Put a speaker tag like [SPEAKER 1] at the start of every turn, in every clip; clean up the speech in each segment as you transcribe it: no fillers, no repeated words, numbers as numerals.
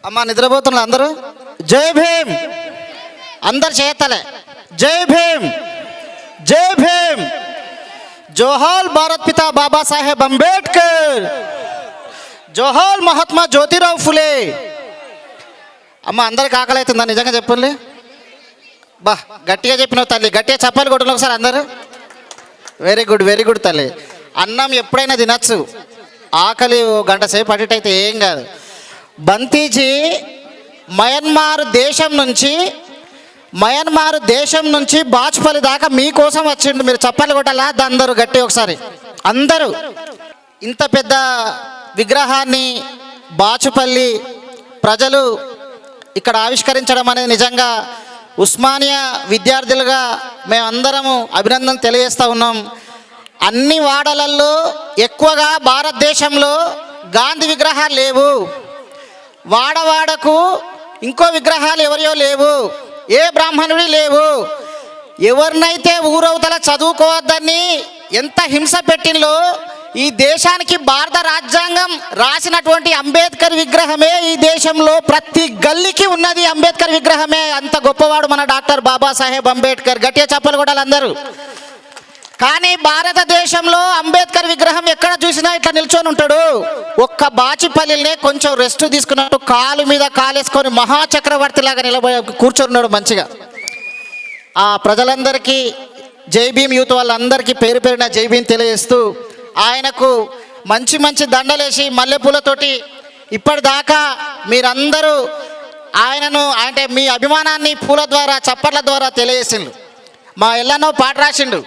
[SPEAKER 1] అమ్మా నిద్రపోతున్నారు అందరూ. జై భీమ్ అందరు చేతలే. జై భీమ్, జై భీమ్. జోహార్ భారత్ పితా బాబా సాహెబ్ అంబేద్కర్, జోహార్ మహాత్మా జ్యోతిరావు ఫులే. అమ్మ అందరికి ఆకలి అవుతుందా? నిజంగా చెప్పండి. బా గట్టిగా చెప్పినావు తల్లి, గట్టిగా చప్పాలు కొట్టిన ఒకసారి అందరు. వెరీ గుడ్, వెరీ గుడ్ తల్లి. అన్నం ఎప్పుడైనా తినచ్చు, ఆకలి గంట సేపు అడిట్ ఏం కాదు. బంతీజీ మయన్మార్ దేశం నుంచి బాచుపల్లి దాకా మీకోసం వచ్చిండు. మీరు చప్పట్లు కొట్టాలా? అందరూ గట్టి ఒకసారి అందరూ. ఇంత పెద్ద విగ్రహాన్ని బాచుపల్లి ప్రజలు ఇక్కడ ఆవిష్కరించడం అనేది నిజంగా ఉస్మానియా విద్యార్థులుగా మేమందరము అభినందన తెలియజేస్తూ ఉన్నాం. అన్ని వాడలల్లో ఎక్కువగా భారతదేశంలో గాంధీ విగ్రహాలు లేవు. వాడవాడకు ఇంకో విగ్రహాలు ఎవరియో లేవు, ఏ బ్రాహ్మణుడి లేవు. ఎవరినైతే ఊరవతల చదువుకోవద్దని ఎంత హింస పెట్టిందో, ఈ దేశానికి భారత రాజ్యాంగం రాసినటువంటి అంబేద్కర్ విగ్రహమే ఈ దేశంలో ప్రతి గల్లీకి ఉన్నది. అంబేద్కర్ విగ్రహమే. అంత గొప్పవాడు మన డాక్టర్ బాబాసాహెబ్ అంబేద్కర్. గట్టిగా చప్పలు కొట్టాలి అందరూ. కానీ భారతదేశంలో అంబేద్కర్ విగ్రహం ఎక్కడ చూసినా ఇట్లా నిల్చొని ఉంటాడు. ఒక్క బాచిపల్లినే కొంచెం రెస్ట్ తీసుకున్నట్టు కాలు మీద కాలేసుకొని మహాచక్రవర్తి లాగా నిలబడి కూర్చొన్నాడు మంచిగా. ఆ ప్రజలందరికీ జై భీమ్ యూత్ వాళ్ళందరికీ పేరు పేరున జై భీమ్ తెలియజేస్తూ, ఆయనకు మంచి మంచి దండలేసి మల్లెపూలతోటి ఇప్పటిదాకా మీరందరూ ఆయనను అంటే మీ అభిమానాన్ని పూల ద్వారా చప్పట్ల ద్వారా తెలియజేసిండు. మా ఎల్లనో పాట రాసిండు.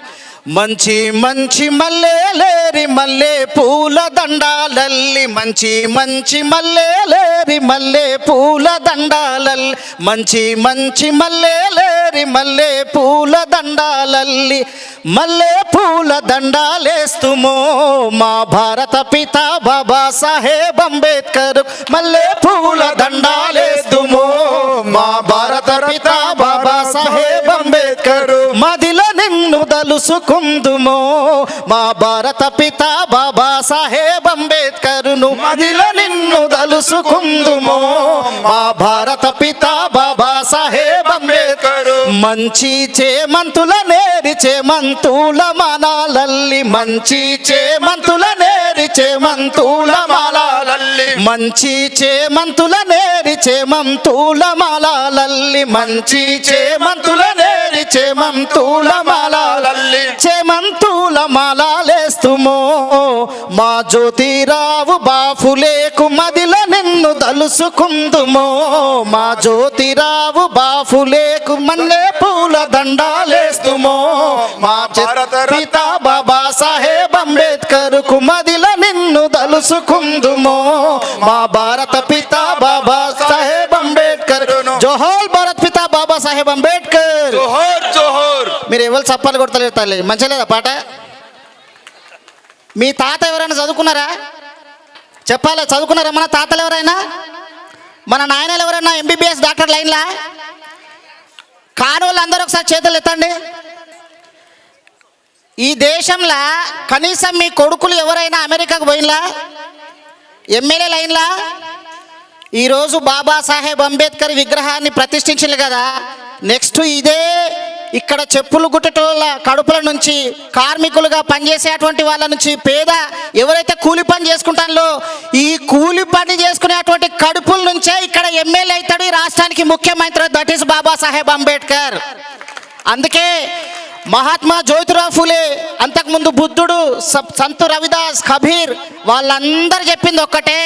[SPEAKER 1] మంచి మంచి మల్లెలేరి మల్లె పూల దండాలల్లి, మంచి మంచి మల్లెలేరి మల్లె పూల దండాలల్లి, మంచి మంచి మల్లెలేరి మల్లె పూల దండాలల్లి, మల్లె పూల దండాలేస్తుమో మా భారత పిత బాబా సాహెబ్ అంబేద్కర్, మల్లె పూల దండాలేస్తుమో మా భారత పిత బాబా సాహెబ్ అంబేద్కర్, మదిలో నిన్ను దలుసుకుందుమో మా భారత పిత బాబా సాహెబ్ అంబేద్కర్ను, మదిలో నిన్ను దలుసుకుందుమో మా భారత పిత బాబా సాహెబ్ అంబేద్కర్. మంచి చేమంతుల నేరి చేమంతుల మాలాలల్లి, మంచి చేమంతుల నేరి చేమంతుల మాలాలల్లి, మంచి చేమంతుల నేరి చేమంతుల మాలాలల్లి, మంచి చేమంతుల నేరి చేమంతుల మాలాలల్లి, చేమంతుల మాలాలేస్తుమో మా జ్యోతిరావు బాఫులేకు, మదిలో నిన్ను దలుసుకుందుమో మా జ్యోతిరావు బాఫులేకు, మల్లె పూల దండాలేస్తుమో మా భారత పిత బాబా సాహెబ్ అంబేద్కర్ కు, మదిలో నిన్ను దలుసుకుందుమో మా భారత పిత బాబా సాహెబ్ అంబేద్కర్. జోహార్ భారత్ పిత బాబా సాహెబ్ అంబేద్కర్.
[SPEAKER 2] జోహార్ జోహార్.
[SPEAKER 1] మీరు ఎవరు చప్పాలు కొడతలేరు తల్లి, మంచిగా లేదా పాట? మీ తాత ఎవరైనా చదువుకున్నారా? చెప్పాలి, చదువుకున్నారా మన తాతలు ఎవరైనా? మన నాయనలు ఎవరైనా ఎంబీబీఎస్ డాక్టర్ లైన్లా? కాని వాళ్ళు అందరూ ఒకసారి చేతులు ఎత్తండి. ఈ దేశంలో కనీసం మీ కొడుకులు ఎవరైనా అమెరికాకు పోయినలా? ఎమ్మెల్యే లైన్లా? ఈరోజు బాబాసాహెబ్ అంబేద్కర్ విగ్రహాన్ని ప్రతిష్ఠించారు కదా, నెక్స్ట్ ఇదే ఇక్కడ చెప్పులు గుట్టల కడుపుల నుంచి కార్మికులుగా పనిచేసేటువంటి వాళ్ళ నుంచి పేద ఎవరైతే కూలి పని చేసుకుంటారో ఈ కూలి పని చేసుకునేటువంటి కడుపుల నుంచే ఇక్కడ ఎమ్మెల్యే అవుతాడు ఈ రాష్ట్రానికి ముఖ్యమంత్రి. That is Babasaheb Ambedkar. అందుకే మహాత్మా జ్యోతిరావు ఫులే, అంతకుముందు బుద్ధుడు, సంత్ రవిదాస్, కబీర్ వాళ్ళందరూ చెప్పింది ఒక్కటే,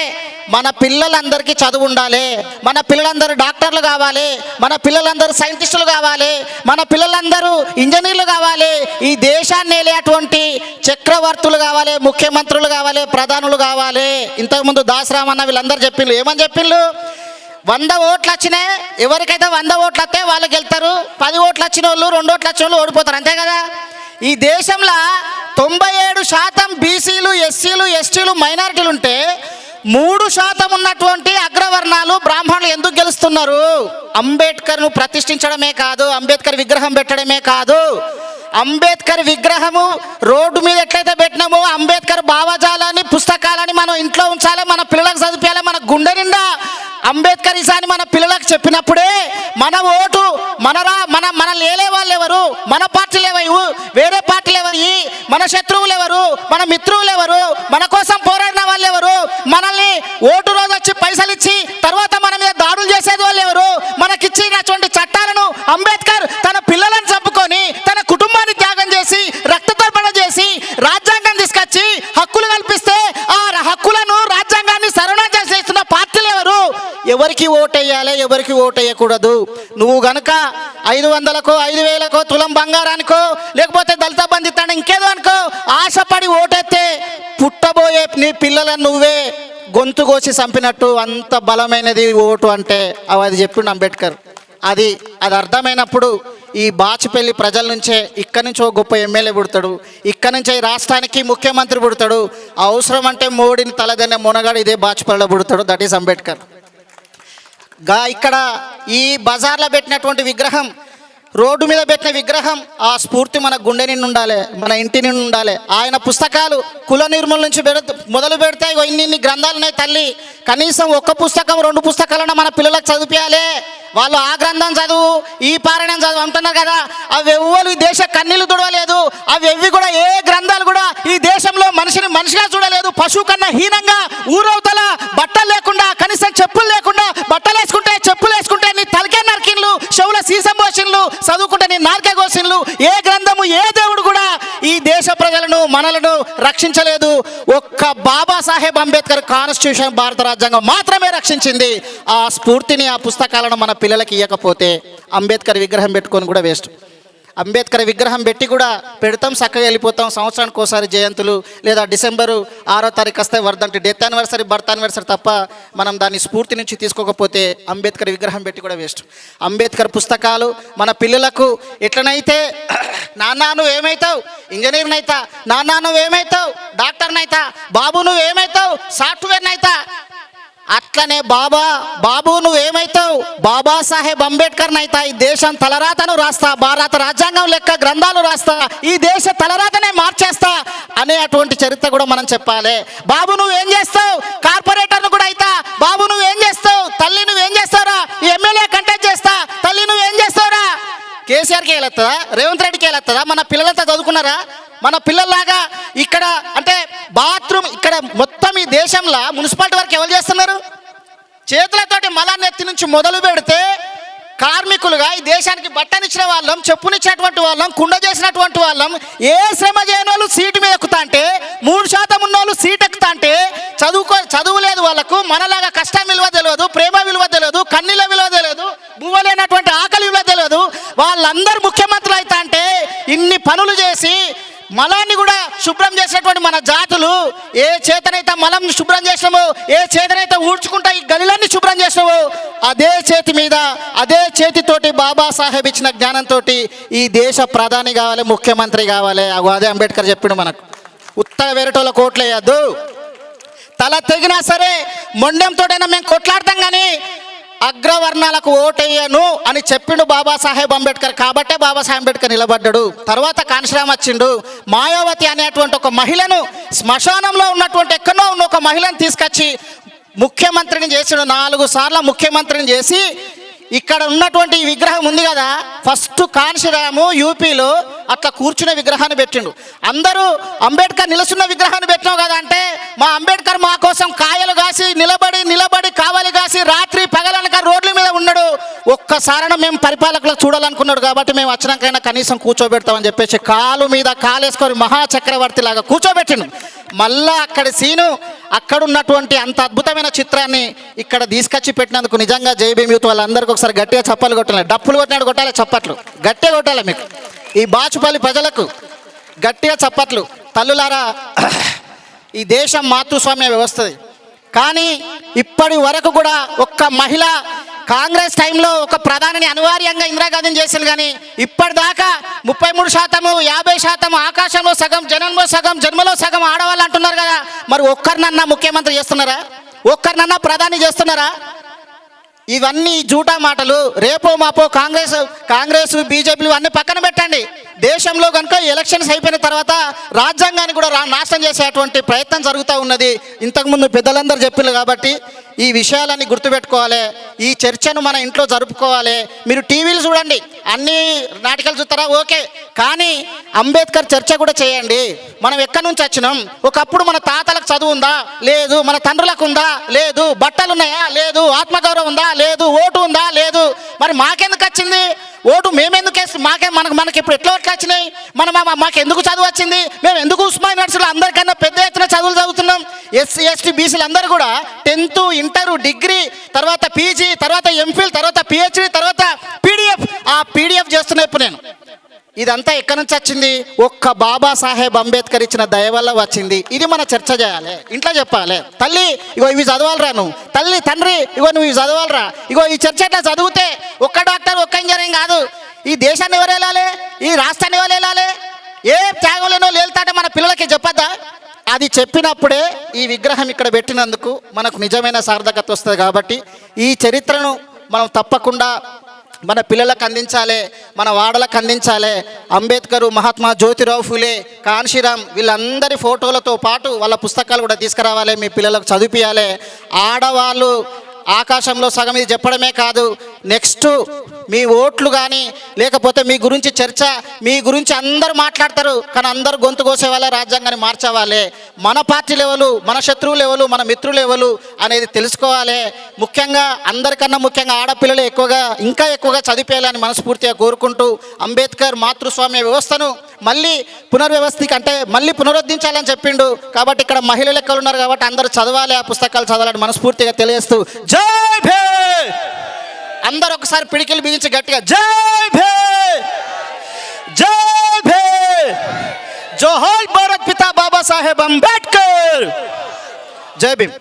[SPEAKER 1] మన పిల్లలందరికీ చదువు ఉండాలి, మన పిల్లలందరూ డాక్టర్లు కావాలి, మన పిల్లలందరూ సైంటిస్టులు కావాలి, మన పిల్లలందరూ ఇంజనీర్లు కావాలి, ఈ దేశాన్ని వెళ్ళేటువంటి చక్రవర్తులు కావాలి, ముఖ్యమంత్రులు కావాలి, ప్రధానులు కావాలి. ఇంతకుముందు దాసరామన్న వీళ్ళందరూ చెప్పిండ్రు. ఏమని చెప్పిండ్రు? 100 ఓట్లు వచ్చినాయి, ఎవరికైతే 100 ఓట్లు వస్తే వాళ్ళు గెలుతారు, 10 ఓట్లు వచ్చిన వాళ్ళు 2 ఓట్లు వచ్చిన వాళ్ళు ఓడిపోతారు, అంతే కదా? ఈ దేశంలో 97% బీసీలు, ఎస్సీలు, ఎస్టీలు, మైనారిటీలు ఉంటే 3% ఉన్నటువంటి అగ్రవర్ణాలు బ్రాహ్మణులు ఎందుకు గెలుస్తున్నారు? అంబేద్కర్ను ప్రతిష్ఠించడమే కాదు, అంబేద్కర్ విగ్రహం పెట్టడమే కాదు, అంబేద్కర్ విగ్రహము రోడ్డు మీద ఎట్లయితే పెట్టినామో అంబేద్కర్ భావజాలాన్ని పుస్తకాలని మనం ఇంట్లో ఉంచాలి, మన పిల్లలకు చదివించాలి, మన గుండె నిండా అంబేద్కర్ ఇజాని మన పిల్లలకు చెప్పినప్పుడే మన ఓటు మన లేలే వాళ్ళు ఎవరు, మన పార్టీలు ఎవరు, వేరే పార్టీలు ఎవరు, మన శత్రువులు ఎవరు, మన మిత్రువులు ఎవరు, మన కోసం పోరాడిన వాళ్ళు ఎవరు, మనల్ని ఓటు రోజు వచ్చి పైసలు ఇచ్చి తర్వాత మన మీద దాడులు చేసేది వాళ్ళు ఎవరు, మనకిచ్చినటువంటి చట్టాలను అంబేద్కర్ తన పిల్లలను చంపుకొని తన కుటుంబాన్ని త్యాగం చేసి రక్తతర్పణ చేసి రాజ్యాంగం తీసుకొచ్చి హక్కులు కల్పిస్తే ఆ హక్కులను రాజ్యాంగాన్ని సర్వనాశనం చేస్తున్న పార్టీలు ఎవరు? ఎవరికి ఓటేయాలి, ఎవరికి ఓటేయకూడదు? నువ్వు గనక 500కో 5000కో తులం బంగారానికో లేకపోతే దళిత బంధు ఇస్తాను ఇంకేదో అనుకో ఆశపడి ఓటేస్తే పుట్టబోయే నీ పిల్లలను నువ్వే గొంతు కోసి చంపినట్టు. అంత బలమైనది ఓటు అంటే అది చెప్పిండు అంబేద్కర్. అది అర్థమైనప్పుడు ఈ బాచిపల్లి ప్రజల నుంచే ఇక్కడి నుంచి ఒక గొప్ప ఎమ్మెల్యే పుడతాడు, ఇక్కడి నుంచే ఈ రాష్ట్రానికి ముఖ్యమంత్రి పుడతాడు. అవసరం అంటే మోడీని తలదన్నే మునగాడు ఇదే బాచిపల్లిలో పుడతాడు. That is Ambedkar. ఇక్కడ ఈ బజార్లో పెట్టినటువంటి విగ్రహం, రోడ్డు మీద పెట్టిన విగ్రహం, ఆ స్ఫూర్తి మన గుండె నిండి ఉండాలి, మన ఇంటి నిండి ఉండాలి. ఆయన పుస్తకాలు కుల నిర్మూలన నుంచి మొదలు పెడితే ఇన్ని గ్రంథాలు ఉన్నాయి తల్లి. కనీసం ఒక్క పుస్తకం 2 పుస్తకాలను మన పిల్లలకు చదివించాలి. వాళ్ళు ఆ గ్రంథం చదువు ఈ పారాయణం చదువు అంటున్నారు కదా, అవి ఎవ్వరు ఈ దేశ కన్నీళ్లు తుడవలేదు. అవి ఎవ్వి కూడా ఏ గ్రంథాలు కూడా ఈ దేశంలో మనిషిని మనిషిగా చూడలేదు. పశువు కన్నా హీనంగా ఊరవతల బట్టలు లేకుండా కనీసం చెప్పులు లేకుండా బట్టలు వేసుకుంటే చెప్పులు వేసుకుంటే నీ తలకే నరికిన్లు, చెవుల సీసం పోసిన్లు, చదువుకుంటే నీ నార్కే కోసిన్లు. ఏ గ్రంథము ఏ దేవుడు కూడా ఈ దేశ ప్రజలను మనలను రక్షించలేదు. ఒక్క బాబాసాహెబ్ అంబేద్కర్ కాన్స్టిట్యూషన్ భారత రాజ్యాంగం మాత్రమే రక్షించింది. ఆ స్ఫూర్తిని ఆ పుస్తకాలను మన పిల్లలకి ఇవ్వకపోతే అంబేద్కర్ విగ్రహం పెట్టుకొని కూడా వేస్ట్. అంబేద్కర్ విగ్రహం పెట్టి కూడా పెడతాం, చక్కగా వెళ్ళిపోతాం. సంవత్సరానికి ఒకసారి జయంతులు లేదా డిసెంబరు 6వ తారీఖు వస్తే వర్ధంతి, డెత్ యానివర్సరీ, బర్త్ యానివర్సరీ తప్ప మనం దాన్ని స్ఫూర్తి నుంచి తీసుకోకపోతే అంబేద్కర్ విగ్రహం పెట్టి కూడా వేస్ట్. అంబేద్కర్ పుస్తకాలు మన పిల్లలకు ఎట్లనైతే నాన్న నువ్వేమవుతావు ఇంజనీర్ని అవుతా, నాన్న నువ్వేమవుతావు డాక్టర్ని అవుతా, బాబు నువ్వేమవుతావు సాఫ్ట్వేర్ని అవుతా, అట్లనే బాబు నువ్వేమవుతావు బాబాసాహెబ్ అంబేద్కర్ని అవుతా, ఈ దేశం తలరాతను రాస్తా, భారత రాజ్యాంగం లెక్క గ్రంథాలు రాస్తా, ఈ దేశ తలరాతనే మార్చేస్తా అనే అటువంటి చరిత్ర కూడా మనం చెప్పాలి. బాబు నువ్వేం చేస్తావు కార్పొరేటర్ను కూడా అవుతా, బాబు నువ్వేం చేస్తావు, తల్లి నువ్వేం చేస్తావురా ఈ ఎమ్మెల్యే కంటెస్ట్ చేస్తా, తల్లి నువ్వేం చేస్తావురా కేసీఆర్కి వెళ్ళొస్తుందా, రేవంత్ రెడ్డికి వెళ్ళొస్తుందా? మన పిల్లలంతా చదువుకున్నారా? మన పిల్లల్లాగా ఇక్కడ అంటే బాత్రూమ్ ఇక్కడ మొత్తం ఈ దేశంలో మున్సిపాలిటీ వరకు ఎవరు చేస్తున్నారు? చేతులతోటి మలాన్నెత్తి నుంచి మొదలు పెడితే కార్మికులుగా ఈ దేశానికి బట్టనిచ్చిన వాళ్ళం, చెప్పునిచ్చినటువంటి వాళ్ళం, కుండ చేసినటువంటి వాళ్ళం, ఏ శ్రమ చేయని వాళ్ళు సీటు మీద ఎక్కుతా అంటే 3% ఉన్న వాళ్ళు సీట్ ఎక్కుతా అంటే చదువు లేదు వాళ్ళకు. మనలాగా కష్టం విలువ తెలియదు, ప్రేమ విలువ తెలియదు, కన్నీళ్ళ విలువ తెలియదు, బువ్వలేనటువంటి ఆకలి విలువ తెలియదు. వాళ్ళందరూ ముఖ్యమంత్రులు అవుతా అంటే ఇన్ని పనులు చేసి మలాన్ని కూడా శుభ్రం చేసినటువంటి మన జాతులు ఏ చేతనైతే మలం శుభ్రం చేసినామో, ఏ చేతనైతే ఊడ్చుకుంటా ఈ గలిలన్నీ శుభ్రం చేసినామో, అదే చేతి మీద అదే చేతితోటి బాబాసాహెబ్ ఇచ్చిన జ్ఞానంతో ఈ దేశ ప్రధాని కావాలి, ముఖ్యమంత్రి కావాలి. అదే అంబేద్కర్ చెప్పిండు మనకు. ఉత్తర వేరేటోళ్ళ కోట్లు వేయద్దు, తల తెగినా సరే మొండెంతోటైనా మేము కొట్లాడతాం కానీ అగ్రవర్ణాలకు ఓటేయను అని చెప్పిండు బాబాసాహెబ్ అంబేద్కర్. కాబట్టే బాబాసాహెబ్ అంబేద్కర్ నిలబడ్డాడు. తర్వాత కాన్షిరామ్ వచ్చిండు. మాయావతి అనేటువంటి ఒక మహిళను శ్మశానంలో ఉన్నటువంటి ఎక్కడో ఉన్న ఒక మహిళను తీసుకొచ్చి ముఖ్యమంత్రిని చేసిండు. 4 సార్లు ముఖ్యమంత్రిని చేసి ఇక్కడ ఉన్నటువంటి ఈ విగ్రహం ఉంది కదా, ఫస్ట్ కాన్షిరాము యూపీలో అట్లా కూర్చునే విగ్రహాన్ని పెట్టిండు. అందరూ అంబేద్కర్ నిలుస్తున్న విగ్రహాన్ని పెట్టినావు కదా అంటే, మా అంబేద్కర్ మా కోసం కాయలు కాసి నిలబడి కావాలి కాసి రాత్రి పగలనక రోడ్ల మీద ఉన్నాడు. ఒక్కసారైనా మేము పరిపాలకులకు చూడాలనుకున్నాడు కాబట్టి మేము వచ్చినాకైనా కనీసం కూర్చోబెడతామని చెప్పేసి కాలు మీద కాలేసుకొని మహాచక్రవర్తి లాగా కూర్చోబెట్టిండు. మళ్ళా అక్కడి సీను అక్కడ ఉన్నటువంటి అంత అద్భుతమైన చిత్రాన్ని ఇక్కడ తీసుకొచ్చి పెట్టినందుకు నిజంగా జై భీమ్ యూత్ వాళ్ళందరికీ ఒకసారి గట్టిగా చప్పట్లు కొట్టాలి. డప్పులు కొట్టినాడు కొట్టాలి, చప్పట్లు గట్టిగా కొట్టాలి. మీకు ఈ బాచుపల్లి ప్రజలకు గట్టిగా చప్పట్లు. తల్లులారా, ఈ దేశం మాతృస్వామ్య వ్యవస్థది కానీ ఇప్పటి వరకు కూడా ఒక్క మహిళ కాంగ్రెస్ టైంలో ఒక ప్రధానిని అనివార్యంగా ఇందిరాగాంధీని చేసింది కానీ ఇప్పటిదాకా 33%, 50% ఆకాశంలో సగం, జన్మలో సగం ఆడవాళ్ళు అంటున్నారు కదా. మరి ఒక్కరినన్నా ముఖ్యమంత్రి చేస్తున్నారా? ఒక్కరినన్నా ప్రధాని చేస్తున్నారా? ఇవన్నీ జూటా మాటలు. రేపో మాపో కాంగ్రెస్ బీజేపీలు అన్నీ పక్కన పెట్టండి. దేశంలో కనుక ఎలక్షన్స్ అయిపోయిన తర్వాత రాజ్యాంగాన్ని కూడా నాశనం చేసేటువంటి ప్రయత్నం జరుగుతూ ఉన్నది. ఇంతకుముందు పెద్దలందరూ చెప్పారు కాబట్టి ఈ విషయాలన్నీ గుర్తుపెట్టుకోవాలి. ఈ చర్చను మన ఇంట్లో జరుపుకోవాలి. మీరు టీవీలు చూడండి, అన్ని నాటకాలు చూస్తారా, ఓకే, కానీ అంబేద్కర్ చర్చ కూడా చేయండి. మనం ఎక్కడి నుంచి వచ్చినాం, ఒకప్పుడు మన తాతలకు చదువు ఉందా, లేదు, మన తండ్రులకు ఉందా, లేదు, బట్టలు ఉన్నాయా, లేదు, ఆత్మగౌరవం ఉందా, లేదు, ఓటు ఉందా, లేదు, మరి మాకెందుకు వచ్చింది ఓటు, మేమెందుకు వేసి మనకి ఇప్పుడు ఎట్లా వచ్చినాయి, మాకు ఎందుకు చదువు వచ్చింది, మేము ఎందుకు ఉస్మానియా యూనివర్సిటీలో అందరికన్నా పెద్ద ఎత్తున చదువులు చదువుతున్నాం. ఎస్సీ ఎస్టీ బీసీలు అందరూ కూడా 10th, ఇంటర్, డిగ్రీ, తర్వాత పీజీ, తర్వాత ఎంఫిల్, తర్వాత పిహెచ్డి, తర్వాత పీడిఎఫ్ చేస్తున్నా ఇప్పుడు నేను. ఇదంతా ఎక్కడి నుంచి వచ్చింది? ఒక్క బాబాసాహెబ్ అంబేద్కర్ ఇచ్చిన దయ వల్ల వచ్చింది. ఇది మన చర్చ చేయాలి, ఇంట్లో చెప్పాలి. తల్లి ఇగో ఇవి చదవాలరా, నువ్వు తల్లి తండ్రి ఇగో నువ్వు ఇవి చదవాలరా, ఇగో ఈ చర్చ ఎట్లా చదివితే ఒక్క డాక్టర్ ఒక్క ఇంజనీరింగ్ కాదు, ఈ దేశాన్ని ఎవరు వెళ్ళాలి, ఈ రాష్ట్రాన్ని ఎవరు వెళ్ళాలి, ఏ త్యాగం లేనో లేల్తాటే మన పిల్లలకి చెప్పద్దా? అది చెప్పినప్పుడే ఈ విగ్రహం ఇక్కడ పెట్టినందుకు మనకు నిజమైన సార్థకత వస్తుంది. కాబట్టి ఈ చరిత్రను మనం తప్పకుండా మన పిల్లలకు అందించాలి, మన వాడలకు అందించాలి. అంబేద్కరు, మహాత్మా జ్యోతిరావు ఫులే, కాన్షీరామ్ వీళ్ళందరి ఫోటోలతో పాటు వాళ్ళ పుస్తకాలు కూడా తీసుకురావాలి, మీ పిల్లలకు చదివించాలి. ఆడవాళ్ళు ఆకాశంలో సగం ఇది చెప్పడమే కాదు, నెక్స్ట్ మీ ఓట్లు కానీ లేకపోతే మీ గురించి చర్చ, మీ గురించి అందరూ మాట్లాడతారు, కానీ అందరూ గొంతు కోసే వాళ్ళ రాజ్యాంగాన్ని మార్చవాలి. మన పార్టీలు ఎవరు, మన శత్రువులు ఎవరు, మన మిత్రులు ఎవరు అనేది తెలుసుకోవాలి. ముఖ్యంగా అందరికన్నా ముఖ్యంగా ఆడపిల్లలు ఇంకా ఎక్కువగా చదివేయాలని మనస్ఫూర్తిగా కోరుకుంటూ, అంబేద్కర్ మాతృస్వామ్య వ్యవస్థను మళ్ళీ పునరుద్ధరించాలని చెప్పిండు. కాబట్టి ఇక్కడ మహిళలు ఎక్కడ ఉన్నారు కాబట్టి అందరూ చదవాలి, ఆ పుస్తకాలు చదవాలని మనస్ఫూర్తిగా తెలియజేస్తూ జై భీమ్. అందరూ ఒకసారి పిడికిలు బిగించి గట్టిగా జై భీమ్, జై భీమ్, జోహార్ భారత్ పితా బాబాసాహెబ్ అంబేద్కర్, జై భీమ్.